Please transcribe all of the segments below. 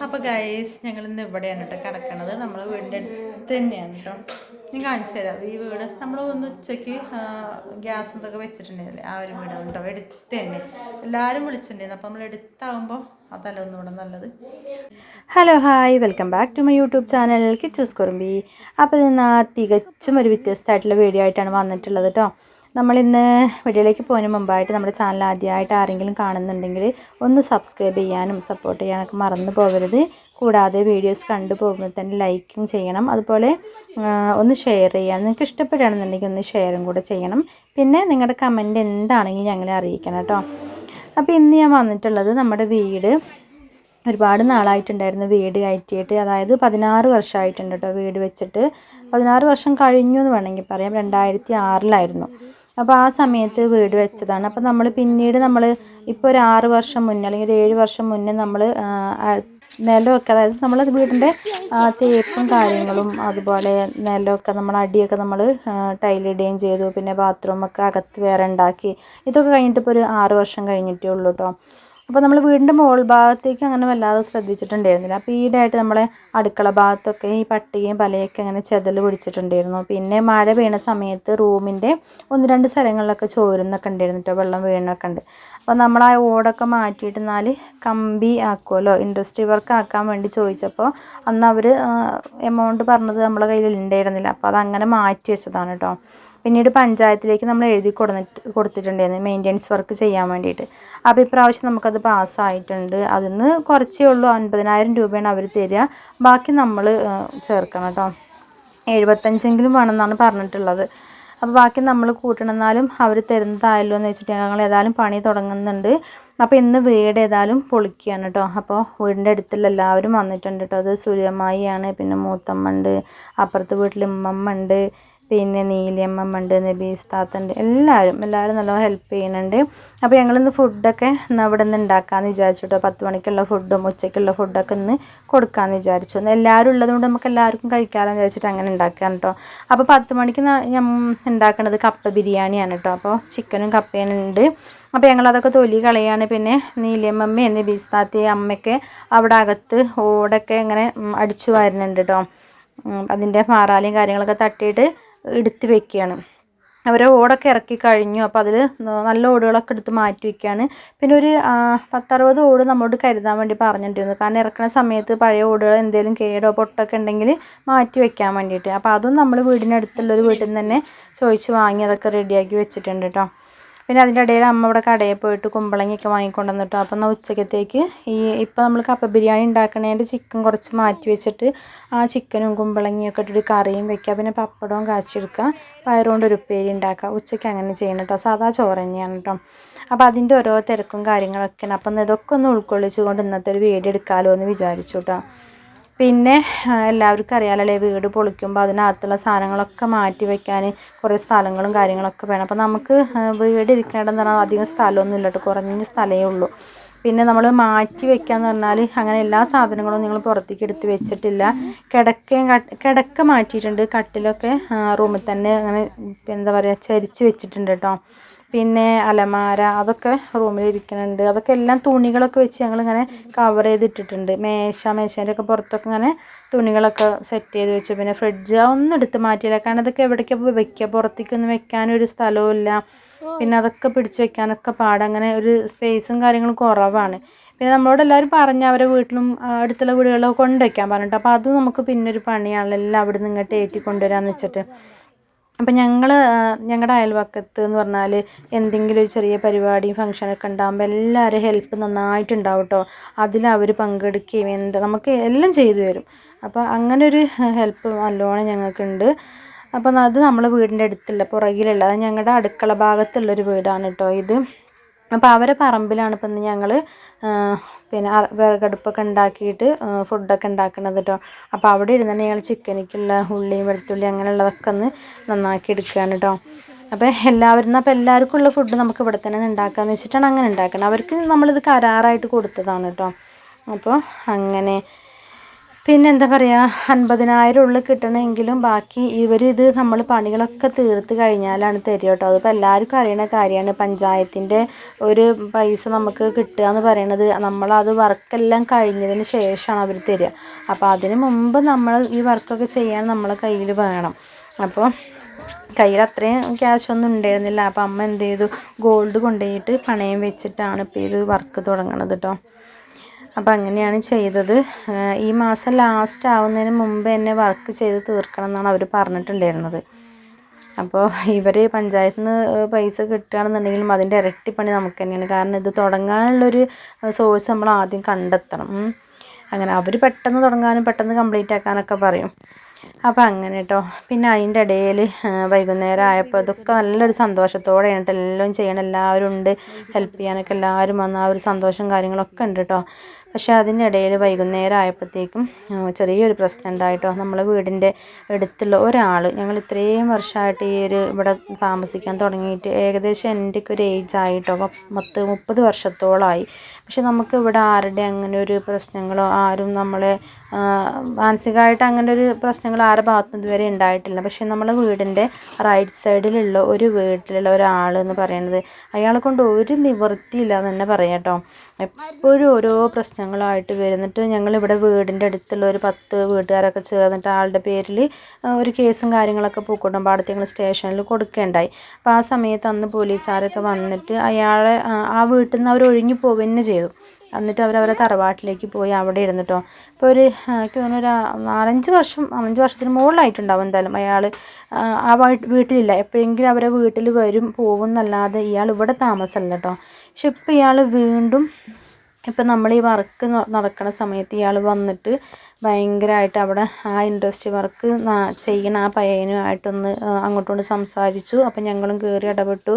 അപ്പോൾ ഗൈസ് ഞങ്ങളിന്ന് ഇവിടെയാണ് കേട്ടോ കിടക്കണത്. നമ്മൾ വീടിൻ്റെ അടുത്ത് തന്നെയാണ് കേട്ടോ. ഞാൻ കാണിച്ചു തരാം ഈ വീട്. നമ്മൾ ഒന്ന് ഉച്ചയ്ക്ക് ഗ്യാസ് എന്തൊക്കെ വെച്ചിട്ടുണ്ടായിരുന്നില്ലേ, ആ ഒരു വീടാണ് കേട്ടോ. എടുത്ത് തന്നെ എല്ലാവരും വിളിച്ചിട്ടുണ്ടായിരുന്നു. അപ്പോൾ നമ്മൾ എടുത്താകുമ്പോൾ അതല്ല ഒന്നുകൂടെ നല്ലത്. Hello hi, welcome back to my YouTube channel Kichus കുറുമ്പി. അപ്പോൾ ഇന്ന് തികച്ചും ഒരു വ്യത്യസ്തമായിട്ടുള്ള വീഡിയോ ആയിട്ടാണ് വന്നിട്ടുള്ളത് കേട്ടോ. നമ്മളിന്ന് വീഡിയോയിലേക്ക് പോകുന്നതിന് മുമ്പായിട്ട് നമ്മുടെ ചാനൽ ആദ്യമായിട്ട് ആരെങ്കിലും കാണുന്നുണ്ടെങ്കിൽ ഒന്ന് സബ്സ്ക്രൈബ് ചെയ്യാനും സപ്പോർട്ട് ചെയ്യാനൊക്കെ മറന്നു പോകരുത്. കൂടാതെ വീഡിയോസ് കണ്ടു പോകുമ്പോൾ തന്നെ ലൈക്കും ചെയ്യണം. അതുപോലെ ഒന്ന് ഷെയർ ചെയ്യാൻ നിങ്ങൾക്ക് ഇഷ്ടപ്പെടുകയാണെന്നുണ്ടെങ്കിൽ ഒന്ന് ഷെയറും കൂടെ ചെയ്യണം. പിന്നെ നിങ്ങളുടെ കമൻറ്റ് എന്താണെങ്കിലും ഞങ്ങളെ അറിയിക്കണം കേട്ടോ. അപ്പോൾ ഇന്ന് ഞാൻ വന്നിട്ടുള്ളത് നമ്മുടെ വീട് ഒരുപാട് നാളായിട്ടുണ്ടായിരുന്നു വീട് കയറ്റിയിട്ട്. അതായത് 16 വർഷമായിട്ടുണ്ട് കേട്ടോ വീട് വെച്ചിട്ട്. 16 വർഷം കഴിഞ്ഞു എന്ന് വേണമെങ്കിൽ പറയാം. 2006 അപ്പോൾ ആ സമയത്ത് വീട് വെച്ചതാണ്. അപ്പോൾ നമ്മൾ പിന്നീട് ഇപ്പോൾ ഒരു 6 വർഷം മുന്നേ അല്ലെങ്കിൽ 7 വർഷം മുന്നേ നമ്മൾ നിലമൊക്കെ, അതായത് നമ്മൾ വീടിൻ്റെ തേപ്പും കാര്യങ്ങളും അതുപോലെ നിലമൊക്കെ നമ്മൾ അടിയൊക്കെ നമ്മൾ ടൈലിടുകയും ചെയ്തു. പിന്നെ ബാത്റൂമൊക്കെ അകത്ത് വേറെ ഉണ്ടാക്കി. ഇതൊക്കെ കഴിഞ്ഞിട്ട് ഇപ്പോൾ ഒരു 6 വർഷം കഴിഞ്ഞിട്ടേ ഉള്ളൂ കേട്ടോ. അപ്പോൾ നമ്മൾ വീടിൻ്റെ മുകൾ ഭാഗത്തേക്ക് അങ്ങനെ വല്ലാതെ ശ്രദ്ധിച്ചിട്ടുണ്ടായിരുന്നില്ല. അപ്പോൾ ഈയിടെയായിട്ട് നമ്മളെ അടുക്കള ഭാഗത്തൊക്കെ ഈ പട്ടികയും പലയൊക്കെ അങ്ങനെ ചെതൽ പിടിച്ചിട്ടുണ്ടായിരുന്നു. പിന്നെ മഴ വീണ സമയത്ത് റൂമിൻ്റെ 1-2 സ്ഥലങ്ങളിലൊക്കെ ചോരുന്നൊക്കെ ഉണ്ടായിരുന്നു കേട്ടോ, വെള്ളം വീണൊക്കെ ഉണ്ട്. അപ്പോൾ നമ്മൾ ആ ഓടൊക്കെ മാറ്റിയിട്ട് 4 കമ്പി ആക്കുമല്ലോ, ഇൻഡസ്ട്രി വർക്ക് ആക്കാൻ വേണ്ടി ചോദിച്ചപ്പോൾ അന്ന് അവർ എമൗണ്ട് പറഞ്ഞത് നമ്മളെ കയ്യിൽ ഉണ്ടായിരുന്നില്ല. അപ്പോൾ അതങ്ങനെ മാറ്റി വെച്ചതാണ് കേട്ടോ. പിന്നീട് പഞ്ചായത്തിലേക്ക് നമ്മൾ എഴുതി കൊടുത്തിട്ടുണ്ടായിരുന്നു മെയിൻ്റെനൻസ് വർക്ക് ചെയ്യാൻ വേണ്ടിയിട്ട്. അപ്പോൾ ഇപ്രാവശ്യം നമുക്കത് പാസ്സായിട്ടുണ്ട്. അതിന്ന് കുറച്ചേ ഉള്ളൂ, 50,000 രൂപയാണ് അവർ തരിക. ബാക്കി നമ്മൾ ചേർക്കണം കേട്ടോ. 75 വേണമെന്നാണ് പറഞ്ഞിട്ടുള്ളത്. അപ്പോൾ ബാക്കി നമ്മൾ കൂട്ടണം. എന്നാലും അവർ തരുന്നതായല്ലോ എന്ന് വെച്ചിട്ട് ഞങ്ങൾ ഏതായാലും പണി തുടങ്ങുന്നുണ്ട്. അപ്പോൾ ഇന്ന് വീട് ഏതായാലും പൊളിക്കുകയാണ് കേട്ടോ. അപ്പോൾ വീടിൻ്റെ അടുത്തുള്ള എല്ലാവരും വന്നിട്ടുണ്ട് കേട്ടോ. അത് സുര്യമ്മായിയാണ്, പിന്നെ മൂത്തമ്മ ഉണ്ട്, അപ്പുറത്തെ വീട്ടിൽ ഉമ്മമ്മ ഉണ്ട്, പിന്നെ നീലിയമ്മ ഉണ്ട്, നബീസ് താത്തുണ്ട്. എല്ലാവരും നല്ല ഹെൽപ്പ് ചെയ്യുന്നുണ്ട്. അപ്പോൾ ഞങ്ങളിന്ന് ഫുഡൊക്കെ ഇവിടെ നിന്ന് ഉണ്ടാക്കാമെന്ന് വിചാരിച്ചു കേട്ടോ. 10 മണിക്കുള്ള ഫുഡും ഉച്ചയ്ക്കുള്ള ഫുഡൊക്കെ ഇന്ന് കൊടുക്കാമെന്ന് വിചാരിച്ചു. എല്ലാവരും ഉള്ളതുകൊണ്ട് നമുക്ക് എല്ലാവർക്കും കഴിക്കാമെന്ന് വിചാരിച്ചിട്ട് അങ്ങനെ ഉണ്ടാക്കുകയാണ് കേട്ടോ. അപ്പോൾ 10 മണിക്ക് ഞാൻ ഉണ്ടാക്കുന്നത് കപ്പ ബിരിയാണിയാണ് കേട്ടോ. അപ്പോൾ ചിക്കനും കപ്പയും ഉണ്ട്. അപ്പോൾ ഞങ്ങളതൊക്കെ തൊലി കളയാണ്. പിന്നെ നീലിയമ്മയും നബീസ് താത്തയും അമ്മയൊക്കെ അവിടെ അകത്ത് ഓടൊക്കെ ഇങ്ങനെ അടിച്ചു വരുന്നുണ്ട് കേട്ടോ. അതിൻ്റെ മാറാലയും കാര്യങ്ങളൊക്കെ തട്ടിയിട്ട് എടുത്ത് വെക്കുകയാണ്. അവരെ ഓടൊക്കെ ഇറക്കി കഴിഞ്ഞു. അപ്പോൾ അതിൽ നല്ല ഓടുകളൊക്കെ എടുത്ത് മാറ്റി വയ്ക്കുകയാണ്. പിന്നെ ഒരു 10-60 ഓട് നമ്മളോട് കരുതാൻ വേണ്ടി പറഞ്ഞിട്ടുണ്ടായിരുന്നു. കാരണം ഇറക്കുന്ന സമയത്ത് പഴയ ഓടുകൾ എന്തെങ്കിലും കേടോ പൊട്ടൊക്കെ ഉണ്ടെങ്കിൽ മാറ്റി വയ്ക്കാൻ വേണ്ടിയിട്ട്. അപ്പോൾ അതും നമ്മൾ വീടിനടുത്തുള്ളൊരു വീട്ടിൽ നിന്ന് തന്നെ ചോദിച്ച് വാങ്ങി അതൊക്കെ റെഡിയാക്കി വെച്ചിട്ടുണ്ട് കേട്ടോ. പിന്നെ അതിൻ്റെ ഇടയിൽ അമ്മ ഇവിടെ കടയിൽ പോയിട്ട് കുമ്പളങ്ങിയൊക്കെ വാങ്ങിക്കൊണ്ടുവന്നിട്ടോ. അപ്പം എന്നാൽ ഉച്ചക്കത്തേക്ക് ഇപ്പോൾ നമ്മൾ കപ്പ ബിരിയാണി ഉണ്ടാക്കണതിൻ്റെ ചിക്കൻ കുറച്ച് മാറ്റി വെച്ചിട്ട് ആ ചിക്കനും കുമ്പളങ്ങിയൊക്കെ ഇട്ടിട്ട് കറിയും വെക്കുക. പിന്നെ പപ്പടവും കാച്ചെടുക്കുക, പയറുകൊണ്ട് ഒരു ഉപ്പേരി ഉണ്ടാക്കുക. ഉച്ചയ്ക്ക് അങ്ങനെ ചെയ്യണം കേട്ടോ. സാധാ ചോറ് തന്നെയാണ് കേട്ടോ. അപ്പോൾ അതിൻ്റെ ഓരോ തിരക്കും കാര്യങ്ങളൊക്കെയാണ്. അപ്പം ഇതൊക്കെ ഒന്ന് ഉൾക്കൊള്ളിച്ചുകൊണ്ട് ഇന്നത്തെ ഒരു വീഡിയോ എടുക്കാമല്ലോ എന്ന് വിചാരിച്ചു കേട്ടോ. പിന്നെ എല്ലാവർക്കും അറിയാമല്ലേ, വീട് പൊളിക്കുമ്പോൾ അതിനകത്തുള്ള സാധനങ്ങളൊക്കെ മാറ്റി വയ്ക്കാൻ കുറേ സ്ഥലങ്ങളും കാര്യങ്ങളൊക്കെ വേണം. അപ്പോൾ നമുക്ക് വീട് ഇരിക്കണമെന്ന് പറഞ്ഞാൽ അധികം സ്ഥലമൊന്നും ഇല്ല കേട്ടോ, കുറഞ്ഞ സ്ഥലമേ ഉള്ളൂ. പിന്നെ നമ്മൾ മാറ്റി വയ്ക്കാന്ന് പറഞ്ഞാൽ അങ്ങനെ എല്ലാ സാധനങ്ങളും നിങ്ങൾ പുറത്തേക്ക് എടുത്ത് വെച്ചിട്ടില്ല. കിടക്ക മാറ്റിയിട്ടുണ്ട്. കട്ടിലൊക്കെ റൂമിൽ തന്നെ അങ്ങനെ എന്താ പറയുക ചരിച്ച് വെച്ചിട്ടുണ്ട് കേട്ടോ. പിന്നെ അലമാര അതൊക്കെ റൂമിലിരിക്കുന്നുണ്ട്. അതൊക്കെ എല്ലാം തുണികളൊക്കെ വെച്ച് ഞങ്ങളിങ്ങനെ കവർ ചെയ്തിട്ടിട്ടുണ്ട്. മേശേൻ്റെ ഒക്കെ പുറത്തൊക്കെ ഇങ്ങനെ തുണികളൊക്കെ സെറ്റ് ചെയ്ത് വെച്ചു. പിന്നെ ഫ്രിഡ്ജ് ഒന്നും എടുത്ത് മാറ്റിയില്ല. കാരണം അതൊക്കെ എവിടേക്കൊക്കെ വെക്കുക, പുറത്തേക്കൊന്നും വെക്കാനൊരു സ്ഥലവും ഇല്ല. പിന്നെ അതൊക്കെ പിടിച്ച് വെക്കാനൊക്കെ പാടാം. അങ്ങനെ ഒരു സ്പേസും കാര്യങ്ങളും കുറവാണ്. പിന്നെ നമ്മളോട് എല്ലാവരും പറഞ്ഞ് അവരെ വീട്ടിലും അടുത്തുള്ള വീടുകളിലൊക്കെ കൊണ്ടുവയ്ക്കാൻ പറഞ്ഞിട്ട്. അപ്പോൾ അതും നമുക്ക് പിന്നൊരു പണിയാണല്ലോ, എല്ലാം അവിടെ നിന്ന് ഇങ്ങോട്ട് ഏറ്റി കൊണ്ടുവരാമെന്ന് വെച്ചിട്ട്. അപ്പം ഞങ്ങളുടെ അയൽവക്കത്ത് എന്ന് പറഞ്ഞാൽ എന്തെങ്കിലും ഒരു ചെറിയ പരിപാടി ഫംഗ്ഷനൊക്കെ ഉണ്ടാകുമ്പോൾ എല്ലാവരും ഹെൽപ്പ് നന്നായിട്ടുണ്ടാവും കേട്ടോ. അതിലവർ പങ്കെടുക്കുകയും നമുക്ക് എല്ലാം ചെയ്തു തരും. അപ്പോൾ അങ്ങനെ ഒരു ഹെൽപ്പ് നല്ലോണം ഞങ്ങൾക്കുണ്ട്. അപ്പം അത് നമ്മളെ വീടിൻ്റെ അടുത്തുള്ള പുറകിലുള്ള, അത് ഞങ്ങളുടെ അടുക്കള ഭാഗത്തുള്ളൊരു വീടാണ് കേട്ടോ ഇത്. അപ്പോൾ അവരെ പറമ്പിലാണ് ഇപ്പം ഞങ്ങൾ പിന്നെ വിറകടുപ്പൊക്കെ ഉണ്ടാക്കിയിട്ട് ഫുഡൊക്കെ ഉണ്ടാക്കുന്നത് കേട്ടോ. അപ്പോൾ അവിടെ ഇരുന്ന് ഞങ്ങൾ ചിക്കനിക്കുള്ള ഉള്ളിയും വെളുത്തുള്ളി അങ്ങനെയുള്ളതൊക്കെ ഒന്ന് നന്നാക്കി എടുക്കുകയാണ് കേട്ടോ. അപ്പോൾ എല്ലാവർക്കും ഉള്ള ഫുഡ് നമുക്ക് ഇവിടെ തന്നെ ഉണ്ടാക്കാമെന്ന് വെച്ചിട്ടാണ് അങ്ങനെ ഉണ്ടാക്കുന്നത്. അവർക്ക് നമ്മളിത് കരാറായിട്ട് കൊടുത്തതാണ് കേട്ടോ. അപ്പോൾ അങ്ങനെ പിന്നെ എന്താ പറയുക 50,000 ഉള്ളിൽ കിട്ടണമെങ്കിലും ബാക്കി ഇത് നമ്മൾ പണികളൊക്കെ തീർത്ത് കഴിഞ്ഞാലാണ് തരിക കേട്ടോ. അതിപ്പോൾ എല്ലാവർക്കും അറിയുന്ന കാര്യമാണ്. പഞ്ചായത്തിൻ്റെ ഒരു പൈസ നമുക്ക് കിട്ടുക എന്ന് പറയുന്നത് നമ്മളത് വർക്കെല്ലാം കഴിഞ്ഞതിന് ശേഷമാണ് അവർ തരിക. അപ്പോൾ അതിന് മുമ്പ് നമ്മൾ ഈ വർക്കൊക്കെ ചെയ്യാൻ നമ്മളെ കയ്യിൽ വേണം. അപ്പോൾ കയ്യിൽ അത്രയും ക്യാഷൊന്നും ഉണ്ടായിരുന്നില്ല. അപ്പോൾ അമ്മ എന്ത് ചെയ്തു, ഗോൾഡ് കൊണ്ടുപോയിട്ട് പണയം വെച്ചിട്ടാണ് ഇപ്പോൾ ഇത് വർക്ക് തുടങ്ങണത് കേട്ടോ. അപ്പോൾ അങ്ങനെയാണ് ചെയ്തത്. ഈ മാസം ലാസ്റ്റ് ആവുന്നതിന് മുമ്പ് തന്നെ വർക്ക് ചെയ്ത് തീർക്കണം എന്നാണ് അവർ പറഞ്ഞിട്ടുണ്ടായിരുന്നത്. അപ്പോൾ ഇവർ പഞ്ചായത്തിൽ നിന്ന് പൈസ കിട്ടുകയാണെന്നുണ്ടെങ്കിലും അതിൻ്റെ ഇരട്ടി പണി നമുക്ക് തന്നെയാണ്. കാരണം ഇത് തുടങ്ങാനുള്ളൊരു സോഴ്സ് നമ്മൾ ആദ്യം കണ്ടെത്തണം. അങ്ങനെ അവർ പെട്ടെന്ന് തുടങ്ങാനും പെട്ടെന്ന് കംപ്ലീറ്റ് ആക്കാനൊക്കെ പറയും. അപ്പോൾ അങ്ങനെ കേട്ടോ. പിന്നെ അതിൻ്റെ ഇടയിൽ വൈകുന്നേരം ആയപ്പോൾ ഇതൊക്കെ നല്ലൊരു സന്തോഷത്തോടെയാണ് എല്ലാം ചെയ്യണം. എല്ലാവരും ഉണ്ട്, ഹെൽപ്പ് ചെയ്യാനൊക്കെ എല്ലാവരും വന്ന് ആ ഒരു സന്തോഷം കാര്യങ്ങളൊക്കെ ഉണ്ട് കേട്ടോ. പക്ഷേ അതിനിടയിൽ വൈകുന്നേരം ആയപ്പോഴത്തേക്കും ചെറിയൊരു പ്രശ്നം ഉണ്ടായിട്ടോ. നമ്മളെ വീടിൻ്റെ അടുത്തുള്ള ഒരാൾ, ഞങ്ങൾ ഇത്രയും വർഷമായിട്ട് ഇവിടെ താമസിക്കാൻ തുടങ്ങിയിട്ട് ഏകദേശം എൻ്റെയൊക്കെ ഒരു ഏജ് ആയിട്ടോ, 30 വർഷത്തോളമായി. പക്ഷെ നമുക്ക് ഇവിടെ ആരുടെ അങ്ങനെ ഒരു പ്രശ്നങ്ങളോ ആരും നമ്മളെ മാനസികമായിട്ട് അങ്ങനെ ഒരു പ്രശ്നങ്ങൾ ആരുടെ ഭാഗത്തുനിന്ന് ഇതുവരെ ഉണ്ടായിട്ടില്ല. പക്ഷെ നമ്മളെ വീടിൻ്റെ റൈറ്റ് സൈഡിലുള്ള ഒരു വീട്ടിലുള്ള ഒരാളെന്ന് പറയുന്നത് അയാളെ കൊണ്ട് ഒരു നിവൃത്തിയില്ല എന്ന് തന്നെ പറയാം കേട്ടോ. എപ്പോഴും ഓരോ പ്രശ്നങ്ങളായിട്ട് വരുന്നിട്ട് ഞങ്ങളിവിടെ വീടിൻ്റെ അടുത്തുള്ള ഒരു 10 വീട്ടുകാരൊക്കെ ചേർന്നിട്ട് ആളുടെ പേരിൽ ഒരു കേസും കാര്യങ്ങളൊക്കെ പൂക്കോട്ടുംപാടത്ത് ഞങ്ങൾ സ്റ്റേഷനിൽ കൊടുക്കേണ്ടായി. അപ്പോൾ ആ സമയത്ത് അന്ന് പോലീസുകാരൊക്കെ വന്നിട്ട് അയാളെ ആ വീട്ടിൽ നിന്ന് അവർ ഒഴിഞ്ഞു പോവുക തന്നെ ചെയ്തു. എന്നിട്ട് അവരവരെ തറവാട്ടിലേക്ക് പോയി അവിടെ ഇരുന്നിട്ടോ. ഇപ്പോൾ എനിക്ക് തോന്നുന്നു ഒരു 5 വർഷത്തിന് മുകളിലായിട്ടുണ്ടാവും എന്തായാലും അയാൾ ആ വീട്ടിലില്ല. എപ്പോഴെങ്കിലും അവരെ വീട്ടിൽ വരും പോവും എന്നല്ലാതെ ഇയാൾ ഇവിടെ താമസമല്ല കേട്ടോ. പക്ഷെ ഇപ്പോൾ ഇയാൾ വീണ്ടും ഇപ്പം നമ്മൾ ഈ വർക്ക് നടക്കുന്ന സമയത്ത് ഇയാൾ വന്നിട്ട് ഭയങ്കരമായിട്ട് അവിടെ ആ ഇൻഡസ്ട്രി വർക്ക് ചെയ്യണ ആ പയ്യനുമായിട്ടൊന്ന് അങ്ങോട്ടുകൊണ്ട് സംസാരിച്ചു. അപ്പം ഞങ്ങളും കയറി ഇടപെട്ടു.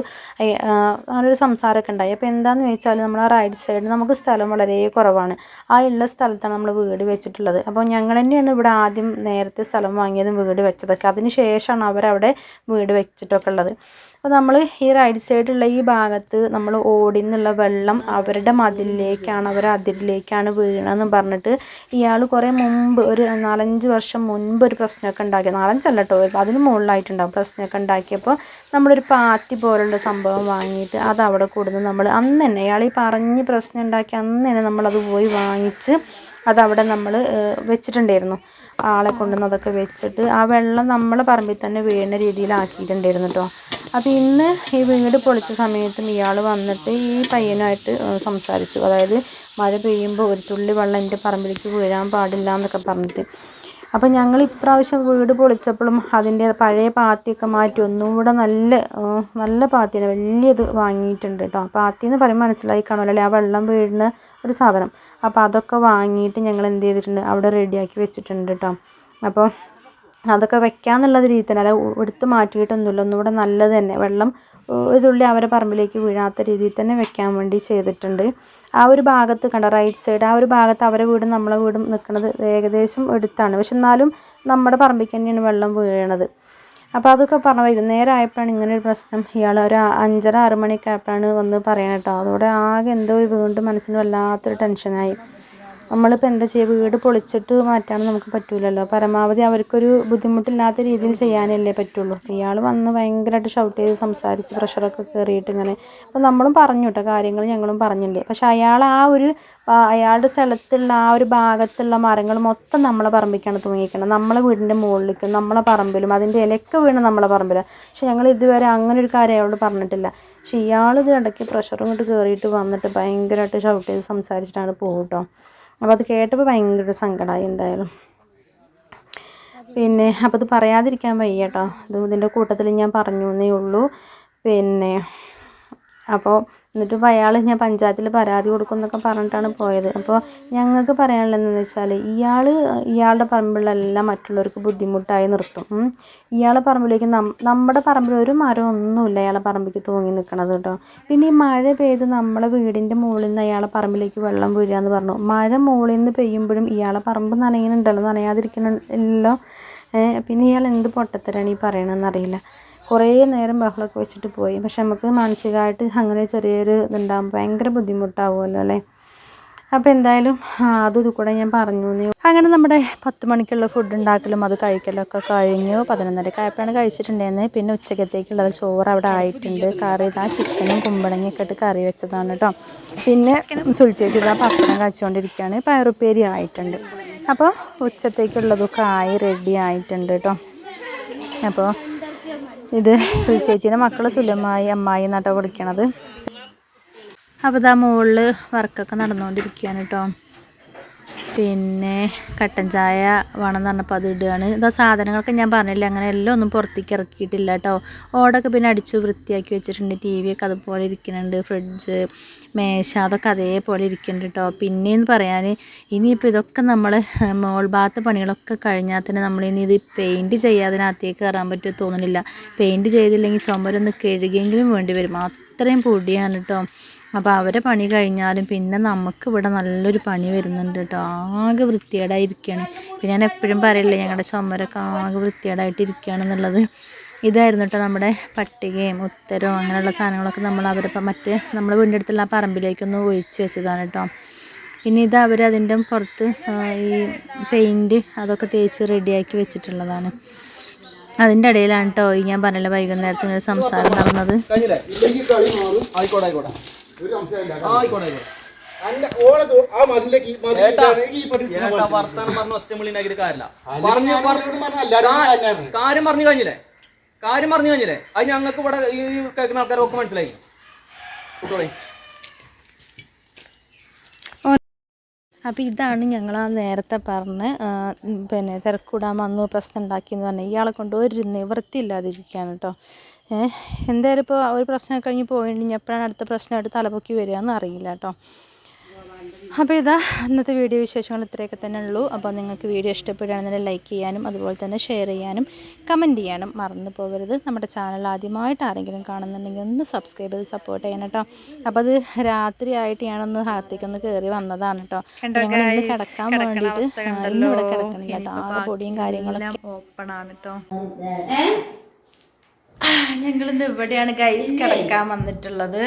അങ്ങനൊരു സംസാരമൊക്കെ ഉണ്ടായി. അപ്പോൾ എന്താണെന്ന് ചോദിച്ചാൽ നമ്മൾ ആ റൈറ്റ് സൈഡിൽ നമുക്ക് സ്ഥലം വളരെ കുറവാണ്. ആ ഉള്ള സ്ഥലത്താണ് നമ്മൾ വീട് വെച്ചിട്ടുള്ളത്. അപ്പോൾ ഞങ്ങൾ തന്നെയാണ് ഇവിടെ ആദ്യം നേരത്തെ സ്ഥലം വാങ്ങിയതും വീട് വെച്ചതൊക്കെ. അതിന് ശേഷമാണ് അവരവിടെ വീട് വെച്ചിട്ടൊക്കെ ഉള്ളത്. അപ്പോൾ നമ്മൾ ഈ റൈറ്റ് സൈഡുള്ള ഈ ഭാഗത്ത് നമ്മൾ ഓടിൽ നിന്നുള്ള വെള്ളം അവരുടെ മതിലിലേക്കാണ്, അവരുടെ അതിരിലേക്കാണ് വീണമെന്ന് പറഞ്ഞിട്ട് ഇയാൾ കുറേ മുമ്പ് ഒരു 4-5 വർഷം മുൻപ് ഒരു പ്രശ്നമൊക്കെ ഉണ്ടാക്കി. 4-5 അല്ല കേട്ടോ, അതിന് മുകളിലായിട്ടുണ്ടാവും. പ്രശ്നമൊക്കെ ഉണ്ടാക്കിയപ്പോൾ നമ്മളൊരു പാത്തി പോലുള്ള സംഭവം വാങ്ങിയിട്ട് അത് അവിടെ കൊടുന്ന് നമ്മൾ അന്ന് തന്നെ ഇയാൾ ഈ പറഞ്ഞ് പ്രശ്നം ഉണ്ടാക്കി അന്ന് തന്നെ നമ്മളത് പോയി വാങ്ങിച്ച് അതവിടെ നമ്മൾ വെച്ചിട്ടുണ്ടായിരുന്നു. ആളെ കൊണ്ടുവന്ന് അതൊക്കെ വെച്ചിട്ട് ആ വെള്ളം നമ്മളെ പറമ്പിൽ തന്നെ വീഴുന്ന രീതിയിലാക്കിയിട്ടുണ്ടായിരുന്നു കേട്ടോ. അപ്പോൾ ഇന്ന് ഈ വീട് പൊളിച്ച സമയത്തും ഇയാൾ വന്നിട്ട് ഈ പയ്യനുമായിട്ട് സംസാരിച്ചു. അതായത് മഴ പെയ്യുമ്പോൾ ഒരു തുള്ളി വെള്ളം എൻ്റെ പറമ്പിലേക്ക് വീഴാൻ പാടില്ല എന്നൊക്കെ പറഞ്ഞിട്ട്. അപ്പോൾ ഞങ്ങൾ ഇപ്രാവശ്യം വീട് പൊളിച്ചപ്പോഴും അതിൻ്റെ പഴയ പാത്തിയൊക്കെ മാറ്റി ഒന്നുകൂടെ നല്ല പാത്തിയാണ് വലിയത് വാങ്ങിയിട്ടുണ്ട് കേട്ടോ. പാത്തി എന്ന് പറയുമ്പോൾ മനസ്സിലായി കാണുമല്ലോ, ആ വെള്ളം വീഴുന്ന ഒരു സാധനം. അപ്പോൾ അതൊക്കെ വാങ്ങിയിട്ട് ഞങ്ങൾ എന്ത് ചെയ്തിട്ടുണ്ട്, അവിടെ റെഡിയാക്കി വെച്ചിട്ടുണ്ട് കേട്ടോ. അപ്പോൾ അതൊക്കെ വെക്കാമെന്നുള്ള രീതി തന്നെ, അല്ല എടുത്ത് മാറ്റിയിട്ടൊന്നുമില്ല, ഒന്നുകൂടെ നല്ലത് തന്നെ വെള്ളം ഒരു തുള്ളി അവരെ പറമ്പിലേക്ക് വീഴാത്ത രീതിയിൽ തന്നെ വെക്കാൻ വേണ്ടി ചെയ്തിട്ടുണ്ട്. ആ ഒരു ഭാഗത്ത് കണ്ട റൈറ്റ് സൈഡ്, ആ ഒരു ഭാഗത്ത് അവരെ വീടും നമ്മളെ വീടും നിൽക്കുന്നത് ഏകദേശം എടുത്താണ്. പക്ഷെ എന്നാലും നമ്മുടെ പറമ്പിലേക്ക് തന്നെയാണ് വെള്ളം വീഴണത്. അപ്പോൾ അതൊക്കെ പറഞ്ഞു. വൈകുന്നേരം ആയപ്പോഴാണ് ഇങ്ങനെ ഒരു പ്രശ്നം ഇയാൾ ഒരു 5:30-6 മണിയൊക്കെ ആയപ്പോഴാണ് വന്ന് പറയണം കേട്ടോ. അതോടെ ആകെ എന്തോ വീണ്ടും മനസ്സിന് വല്ലാത്തൊരു ടെൻഷനായി. നമ്മളിപ്പോൾ എന്താ ചെയ്യുക, വീട് പൊളിച്ചിട്ട് മാറ്റാനും നമുക്ക് പറ്റില്ലല്ലോ. പരമാവധി അവർക്കൊരു ബുദ്ധിമുട്ടില്ലാത്ത രീതിയിൽ ചെയ്യാനല്ലേ പറ്റുള്ളൂ. ഇയാൾ വന്ന് ഭയങ്കരമായിട്ട് ഷൗട്ട് ചെയ്ത് സംസാരിച്ച് പ്രഷറൊക്കെ കയറിയിട്ട് ഇങ്ങനെ. അപ്പോൾ നമ്മളും പറഞ്ഞു കേട്ടോ കാര്യങ്ങൾ, ഞങ്ങളും പറഞ്ഞില്ലേ. പക്ഷെ അയാളുടെ സ്ഥലത്തുള്ള ആ ഒരു ഭാഗത്തുള്ള മരങ്ങൾ മൊത്തം നമ്മളെ പറമ്പിലേക്കാണ് തൂങ്ങിയിരിക്കുന്നത്. നമ്മളെ വീടിൻ്റെ മുകളിലേക്കും നമ്മളെ പറമ്പിലും അതിൻ്റെ ഇലയൊക്കെ വീണ് നമ്മളെ പറമ്പിലാണ്. പക്ഷെ ഞങ്ങൾ ഇതുവരെ അങ്ങനെ ഒരു കാര്യം അയാളോട് പറഞ്ഞിട്ടില്ല. പക്ഷെ ഇയാളിത് ഇടയ്ക്ക് പ്രഷറും കൊണ്ട് കയറിയിട്ട് വന്നിട്ട് ഭയങ്കരമായിട്ട് ഷൗട്ട് ചെയ്ത് സംസാരിച്ചിട്ടാണ് പോകും കേട്ടോ. അപ്പോൾ അത് കേട്ടപ്പോൾ ഭയങ്കര സങ്കടമായി എന്തായാലും. പിന്നെ അപ്പോൾ അത് പറയാതിരിക്കാൻ വയ്യ കേട്ടോ. ഇതിൻ്റെ കൂട്ടത്തിൽ ഞാൻ പറഞ്ഞു എന്നേ ഉള്ളൂ. പിന്നെ അപ്പോൾ എന്നിട്ട് അയാൾ ഞാൻ പഞ്ചായത്തിൽ പരാതി കൊടുക്കും എന്നൊക്കെ പറഞ്ഞിട്ടാണ് പോയത്. അപ്പോൾ ഞങ്ങൾക്ക് പറയാനുള്ളതെന്ന് വെച്ചാൽ ഇയാളുടെ പറമ്പിലെല്ലാം മറ്റുള്ളവർക്ക് ബുദ്ധിമുട്ടായി നിർത്തും. ഇയാളുടെ പറമ്പിലേക്ക് നമ്മുടെ പറമ്പിൽ ഒരു മരം ഒന്നുമില്ല ഇയാളുടെ പറമ്പിലേക്ക് തൂങ്ങി നിൽക്കണത് കേട്ടോ. പിന്നെ ഈ മഴ പെയ്ത് നമ്മളെ വീടിൻ്റെ മുകളിൽ നിന്ന് ഇയാളുടെ പറമ്പിലേക്ക് വെള്ളം വീഴുക എന്ന് പറഞ്ഞു. മഴ മുകളിൽ നിന്ന് പെയ്യുമ്പോഴും ഇയാളുടെ പറമ്പ് നനയുന്നുണ്ടല്ലോ, നനയാതിരിക്കണമല്ലോ. പിന്നെ ഇയാൾ എന്ത് പൊട്ടത്തരാണ് ഈ പറയണമെന്നറിയില്ല. കുറേ നേരം ബഹളമൊക്കെ വെച്ചിട്ട് പോയി. പക്ഷെ നമുക്ക് മാനസികമായിട്ട് അങ്ങനെ ചെറിയൊരു ഇതുണ്ടാകുമ്പോൾ ഭയങ്കര ബുദ്ധിമുട്ടാവുമല്ലോ അല്ലേ. അപ്പോൾ എന്തായാലും അതും ഇത് കൂടെ ഞാൻ പറഞ്ഞു. അങ്ങനെ നമ്മുടെ 10 മണിക്കുള്ള ഫുഡ് ഉണ്ടാക്കലും അത് കഴിക്കലൊക്കെ കഴിഞ്ഞു. 11:30 ആയപ്പോഴാണ് കഴിച്ചിട്ടുണ്ടായിരുന്നത്. പിന്നെ ഉച്ചക്കത്തേക്കുള്ളത് ചോറ് അവിടെ ആയിട്ടുണ്ട്. കറി ഇതാ ചിക്കനും കുമ്പളങ്ങയൊക്കെ ഇട്ട് കറി വെച്ചതാണ് കേട്ടോ. പിന്നെ സുൽച്ചേച്ചി ഇതാ പപ്പടം കഴിച്ചുകൊണ്ടിരിക്കുകയാണ്. പയറുപ്പേരി ആയിട്ടുണ്ട്. അപ്പോൾ ഉച്ചത്തേക്കുള്ളതൊക്കെ ആയി റെഡി ആയിട്ടുണ്ട് കേട്ടോ. അപ്പോൾ ഇത് സുൽച്ചേച്ചീൻ്റെ മക്കൾ സുലമായി അമ്മായി എന്നാട്ടോ വിളിക്കണത്. അപ്പോൾ ഇതാ മുകളിൽ വർക്കൊക്കെ നടന്നുകൊണ്ടിരിക്കുകയാണ് കേട്ടോ. പിന്നെ കട്ടൻ ചായ വേണമെന്ന് പറഞ്ഞപ്പോൾ അത് ഇടുകയാണ്. ഇതാ സാധനങ്ങളൊക്കെ ഞാൻ പറഞ്ഞില്ല, അങ്ങനെ എല്ലാം ഒന്നും പുറത്തേക്ക് ഇറക്കിയിട്ടില്ല കേട്ടോ. ഓടൊക്കെ പിന്നെ അടിച്ചു വൃത്തിയാക്കി വെച്ചിട്ടുണ്ട്. ടി വി ഒക്കെ അതുപോലെ ഇരിക്കുന്നുണ്ട്. ഫ്രിഡ്ജ്, മേശ അതൊക്കെ അതേപോലെ ഇരിക്കുന്നുണ്ട് കേട്ടോ. പിന്നെയെന്ന് പറയാൻ ഇനിയിപ്പോൾ ഇതൊക്കെ നമ്മൾ മോൾ ഭാഗത്ത് പണികളൊക്കെ കഴിഞ്ഞാൽ തന്നെ നമ്മളിനി ഇത് പെയിൻറ്റ് ചെയ്യാതിനകത്തേക്ക് കയറാൻ പറ്റുമോ തോന്നുന്നില്ല. പെയിൻറ്റ് ചെയ്തില്ലെങ്കിൽ ചുമരൊന്ന് കഴുകിയെങ്കിലും വേണ്ടി വരും, അത്രയും പൊടിയാണ് കേട്ടോ. അപ്പോൾ അവരെ പണി കഴിഞ്ഞാലും പിന്നെ നമുക്ക് ഇവിടെ നല്ലൊരു പണി വരുന്നുണ്ട് കേട്ടോ. ആകെ വൃത്തികേടായിരിക്കുകയാണ്. പിന്നെ ഞാൻ എപ്പോഴും പറയില്ലേ ഞങ്ങളുടെ ചുമരൊക്കെ ആകെ വൃത്തികേടായിട്ട് ഇരിക്കുകയാണെന്നുള്ളത്. ഇതായിരുന്നു കേട്ടോ നമ്മുടെ പട്ടികയും ഉത്തരവും അങ്ങനെയുള്ള സാധനങ്ങളൊക്കെ നമ്മൾ മറ്റ് നമ്മുടെ വീടിൻ്റെ അടുത്തുള്ള പറമ്പിലേക്കൊന്ന് ഒഴിച്ച് വെച്ചതാണ് കേട്ടോ. പിന്നെ ഇത് അവരതിൻ്റെ പുറത്ത് ഈ പെയിൻറ്റ് അതൊക്കെ തേച്ച് റെഡിയാക്കി വെച്ചിട്ടുള്ളതാണ്. അതിൻ്റെ ഇടയിലാണ് കേട്ടോ ഞാൻ പറഞ്ഞില്ല വൈകുന്നേരത്തിന് ഒരു സംസാരം നടന്നത്. കാര്യം പറഞ്ഞു കഴിഞ്ഞില്ലേ അത് ഞങ്ങൾക്ക് ഇവിടെ ഈ കേൾക്കുന്ന ആൾക്കാരൊക്കെ മനസ്സിലായി. അപ്പോൾ ഇതാണ് ഞങ്ങൾ ആ നേരത്തെ പറഞ്ഞ് പിന്നെ തിരക്കൂടാൻ വന്നു പ്രശ്നം ഉണ്ടാക്കിയെന്ന് പറഞ്ഞാൽ ഇയാളെ കൊണ്ട് ഒരു നിവൃത്തിയില്ലാതിരിക്കുകയാണ് കേട്ടോ. എന്തായാലും ഇപ്പോൾ ഒരു പ്രശ്നം കഴിഞ്ഞ് പോയിട്ടുണ്ടെങ്കിൽ എപ്പോഴാണ് അടുത്ത പ്രശ്നമായിട്ട് തലപൊക്കി വരികയെന്ന് അറിയില്ല കേട്ടോ. അപ്പോൾ ഇതാ ഇന്നത്തെ വീഡിയോ വിശേഷങ്ങൾ ഇത്രയൊക്കെ തന്നെ ഉള്ളൂ. അപ്പോൾ നിങ്ങൾക്ക് വീഡിയോ ഇഷ്ടപ്പെടുകയാണെന്നുണ്ടെങ്കിൽ ലൈക്ക് ചെയ്യാനും അതുപോലെ തന്നെ ഷെയർ ചെയ്യാനും കമൻറ്റ് ചെയ്യാനും മറന്നു പോകരുത്. നമ്മുടെ ചാനൽ ആദ്യമായിട്ട് ആരെങ്കിലും കാണുന്നുണ്ടെങ്കിൽ ഒന്ന് സബ്സ്ക്രൈബ് ചെയ്ത് സപ്പോർട്ട് ചെയ്യണം കേട്ടോ. അപ്പോൾ അത് രാത്രിയായിട്ട് ഞാനൊന്ന് അകത്തേക്കൊന്ന് കയറി വന്നതാണ് കേട്ടോ. ഞങ്ങളിന്ന് കിടക്കാൻ വേണ്ടിയിട്ട് ഇന്ന് ഇവിടെ കിടക്കണില്ല കേട്ടോ. ആകെ പൊടിയും കാര്യങ്ങളെല്ലാം ഓപ്പണാണ് കേട്ടോ. ഞങ്ങളിന്ന് ഇവിടെയാണ് ഗൈസ് കിടക്കാൻ വന്നിട്ടുള്ളത്.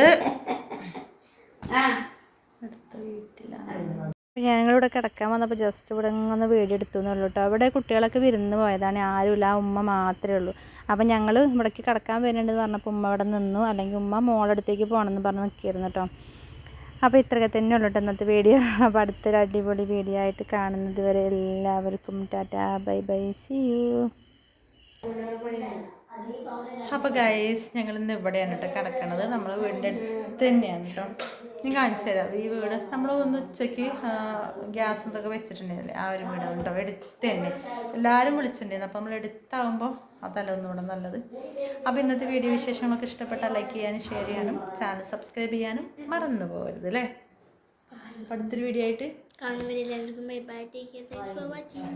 ഞങ്ങളിവിടെ കിടക്കാൻ വന്നപ്പോൾ ജസ്റ്റ് ഇവിടെ ഒന്ന് വീഡിയോ എടുത്തു എന്നുള്ളൂ കേട്ടോ. അവിടെ കുട്ടികളൊക്കെ വിരുന്ന് പോയതാണ്, ആരുമില്ല, ഉമ്മ മാത്രമേ ഉള്ളൂ. അപ്പം ഞങ്ങൾ ഇവിടേക്ക് കിടക്കാൻ വരുന്നുണ്ടെന്ന് പറഞ്ഞപ്പോൾ ഉമ്മ ഇവിടെ നിന്നു, അല്ലെങ്കിൽ ഉമ്മ മോളടുത്തേക്ക് പോകണമെന്ന് പറഞ്ഞ് നിൽക്കിയിരുന്നു കേട്ടോ. അപ്പോൾ ഇത്രയൊക്കെ തന്നെ ഉള്ളൂ കേട്ടോ ഇന്നത്തെ വീഡിയോ. അപ്പോൾ അടുത്തൊരു അടിപൊളി വീഡിയോ ആയിട്ട് കാണുന്നത് വരെ എല്ലാവർക്കും tata bye bye, see you. അപ്പോൾ ഗൈസ് ഞങ്ങളിന്ന് ഇവിടെയാണ് കേട്ടോ കിടക്കണത്. നമ്മൾ വീടിൻ്റെ അടുത്ത് തന്നെയാണ് കേട്ടോ. ഞാൻ കാണിച്ചു തരാം ഈ വീട്. നമ്മൾ ഒന്ന് ഉച്ചയ്ക്ക് ഗ്യാസ് എന്തൊക്കെ വെച്ചിട്ടുണ്ടായിരുന്നില്ലേ, ആ ഒരു വീടാണ് കേട്ടോ. എടുത്ത് തന്നെ എല്ലാവരും വിളിച്ചിട്ടുണ്ടായിരുന്നു. അപ്പോൾ നമ്മൾ എടുത്താകുമ്പോൾ അതല്ല ഒന്നുകൂടെ നല്ലത്. അപ്പോൾ ഇന്നത്തെ വീഡിയോ വിശേഷങ്ങളൊക്കെ ഇഷ്ടപ്പെട്ടാൽ ലൈക്ക് ചെയ്യാനും ഷെയർ ചെയ്യാനും ചാനൽ സബ്സ്ക്രൈബ് ചെയ്യാനും മറന്നു പോകരുത് അല്ലേ. അപ്പോൾ അടുത്തൊരു വീഡിയോ ആയിട്ട് കാണുന്നവരെല്ലാവർക്കും bye bye, take care, thanks for watching.